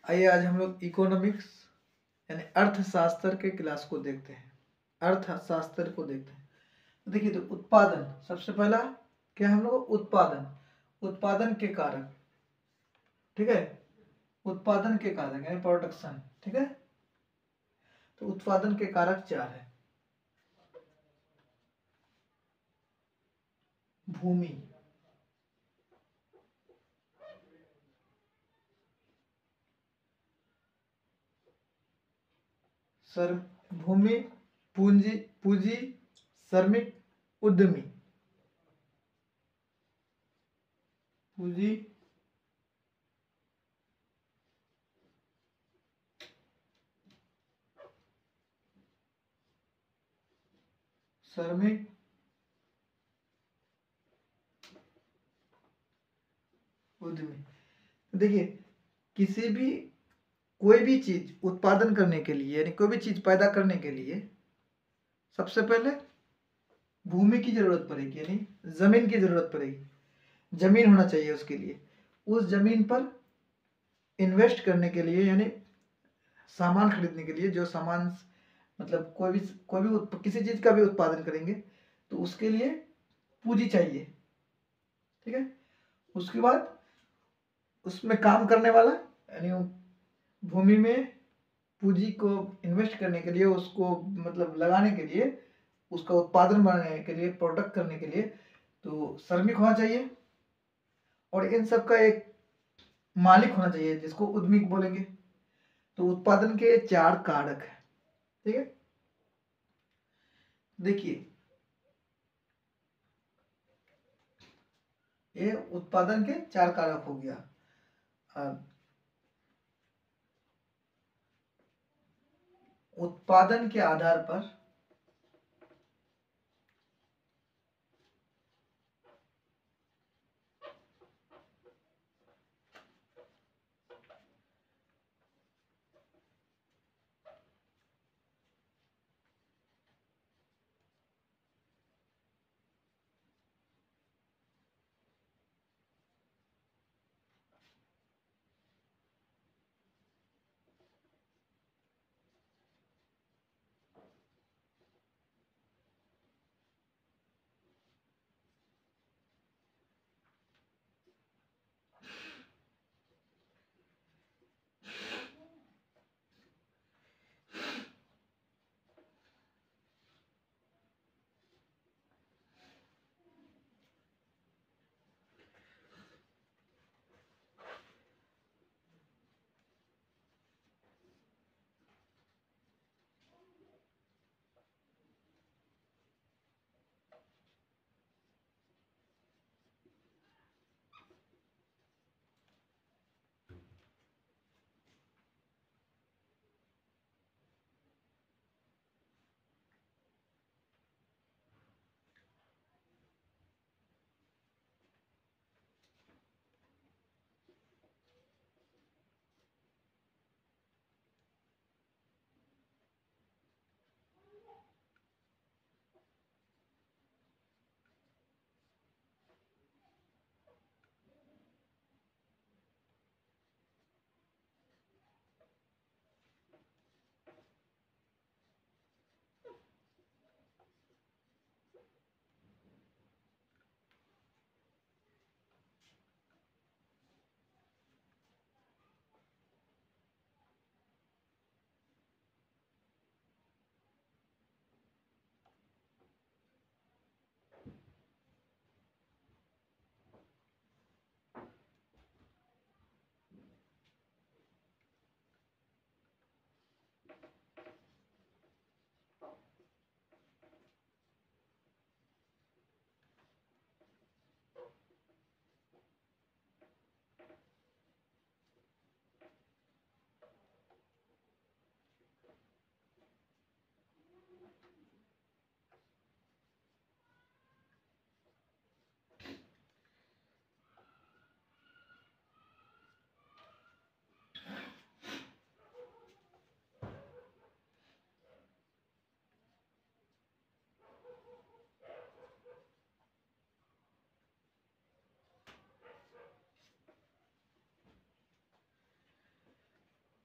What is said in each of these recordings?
आइए आज हम लोग इकोनॉमिक्स यानी अर्थशास्त्र के क्लास को देखते हैं, अर्थशास्त्र को देखते हैं। तो देखिए, तो उत्पादन सबसे पहला क्या है हम लोग, उत्पादन के कारक, ठीक है, उत्पादन के कारक यानी प्रोडक्शन, ठीक है। तो उत्पादन के कारक 4 है। भूमि, सर भूमि, पूंजी पूंजी श्रमिक, उद्यमी, पूंजी श्रमिक, उद्यमी। देखिए, किसी भी कोई भी चीज उत्पादन करने के लिए यानी कोई भी चीज पैदा करने के लिए सबसे पहले भूमि की जरूरत पड़ेगी, यानी जमीन की जरूरत पड़ेगी। जमीन होना चाहिए उसके लिए, उस जमीन पर इन्वेस्ट करने के लिए यानी सामान खरीदने के लिए, जो सामान मतलब कोई भी किसी चीज का भी उत्पादन करेंगे तो उसके लिए पूंजी चाहिए, ठीक है। उसके बाद उसमें काम करने वाला यानी भूमि में पूंजी को इन्वेस्ट करने के लिए, उसको मतलब लगाने के लिए, उसका उत्पादन बनाने के लिए, प्रोडक्ट करने के लिए तो श्रमिक होना चाहिए। और इन सब का एक मालिक होना चाहिए जिसको उद्यमी बोलेंगे। तो उत्पादन के 4 कारक है, ठीक है। देखिए, ये उत्पादन के 4 कारक हो गया। उत्पादन के आधार पर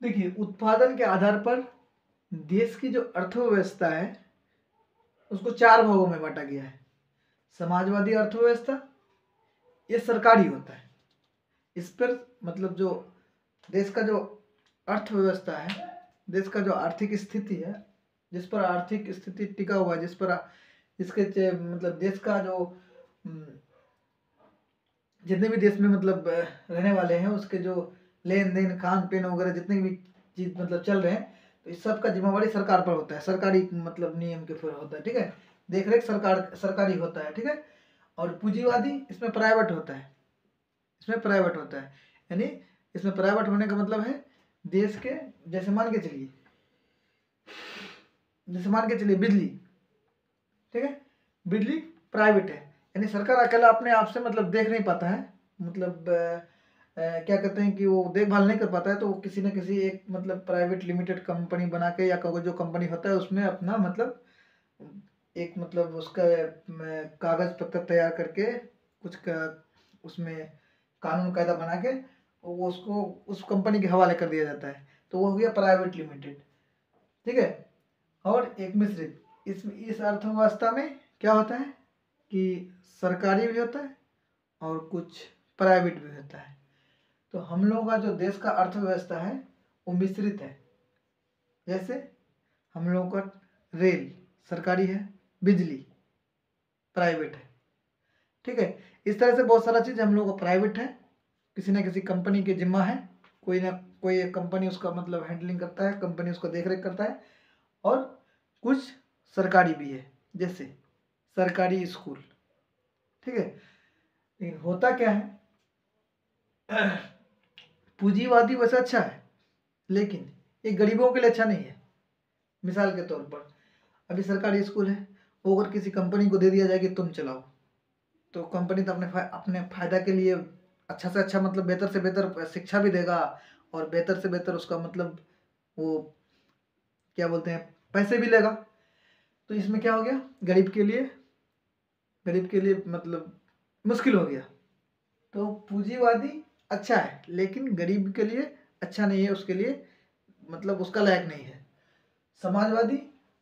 देखिए, उत्पादन के आधार पर देश की जो अर्थव्यवस्था है उसको 4 भागों में बांटा गया है। समाजवादी अर्थव्यवस्था, ये सरकारी होता है। इस पर मतलब जो देश का जो अर्थव्यवस्था है, देश का जो आर्थिक स्थिति है, जिस पर आर्थिक स्थिति टिका हुआ है, जिस पर इसके मतलब देश का जो जितने भी देश में मतलब रहने वाले हैं उसके जो लेन देन खान पीन वगैरह जितने भी चीज मतलब चल रहे हैं, तो इस सब का जिम्मेवारी सरकार पर होता है, सरकारी मतलब नियम के फिर होता है, ठीक है। देख रेख सरकारी होता है, ठीक है। और पूंजीवादी इसमें प्राइवेट होता है, इसमें प्राइवेट होता है, यानी इसमें प्राइवेट होने का मतलब है देश के, जैसे मान के चलिए बिजली, ठीक है, बिजली प्राइवेट है, यानी सरकार अकेला अपने आप से मतलब देख नहीं पाता है, मतलब क्या कहते हैं कि वो देखभाल नहीं कर पाता है, तो वो किसी न किसी एक मतलब प्राइवेट लिमिटेड कंपनी बना के या जो कंपनी होता है उसमें अपना मतलब एक मतलब उसका कागज पत्र तैयार करके उसमें कानून कायदा बना के वो उसको उस कंपनी के हवाले कर दिया जाता है, तो वो हो गया प्राइवेट लिमिटेड, ठीक है। और एक मिश्रित, इस अर्थव्यवस्था में क्या होता है कि सरकारी भी होता है और कुछ प्राइवेट भी होता है। तो हम लोगों का जो देश का अर्थव्यवस्था है वो मिश्रित है। जैसे हम लोगों का रेल सरकारी है, बिजली प्राइवेट है, ठीक है। इस तरह से बहुत सारा चीज़ हम लोगों का प्राइवेट है, किसी न किसी कंपनी के जिम्मा है, कोई ना कोई एक कंपनी उसका मतलब हैंडलिंग करता है, कंपनी उसका देख रेख करता है। और कुछ सरकारी भी है, जैसे सरकारी स्कूल, ठीक है। लेकिन होता क्या है, पूंजीवादी वैसे अच्छा है लेकिन ये गरीबों के लिए अच्छा नहीं है। मिसाल के तौर पर अभी सरकारी स्कूल है, वो अगर किसी कंपनी को दे दिया जाए कि तुम चलाओ, तो कंपनी तो अपने फायदा के लिए अच्छा से अच्छा मतलब बेहतर से बेहतर शिक्षा भी देगा और बेहतर से बेहतर उसका मतलब वो क्या बोलते हैं पैसे भी लेगा। तो इसमें क्या हो गया, गरीब के लिए मतलब मुश्किल हो गया। तो पूंजीवादी अच्छा है लेकिन गरीब के लिए अच्छा नहीं है, उसके लिए मतलब उसका लायक नहीं है। समाजवादी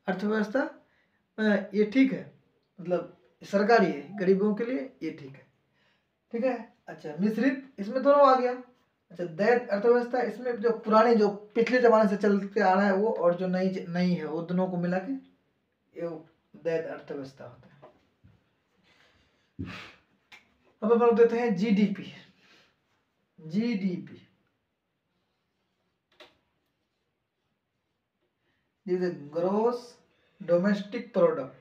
अर्थव्यवस्था ये ठीक है, मतलब सरकारी है, गरीबों के लिए ये ठीक है, ठीक है। अच्छा, मिश्रित, इसमें दोनों आ गया। अच्छा, दैत अर्थव्यवस्था, इसमें जो पुराने जो पिछले जमाने से चलते आ रहा है वो, और जो नई नई है वो दोनों को मिला के ये दैत अर्थव्यवस्था होता है। अब अपन देते हैं GDP. GDP is gross domestic product,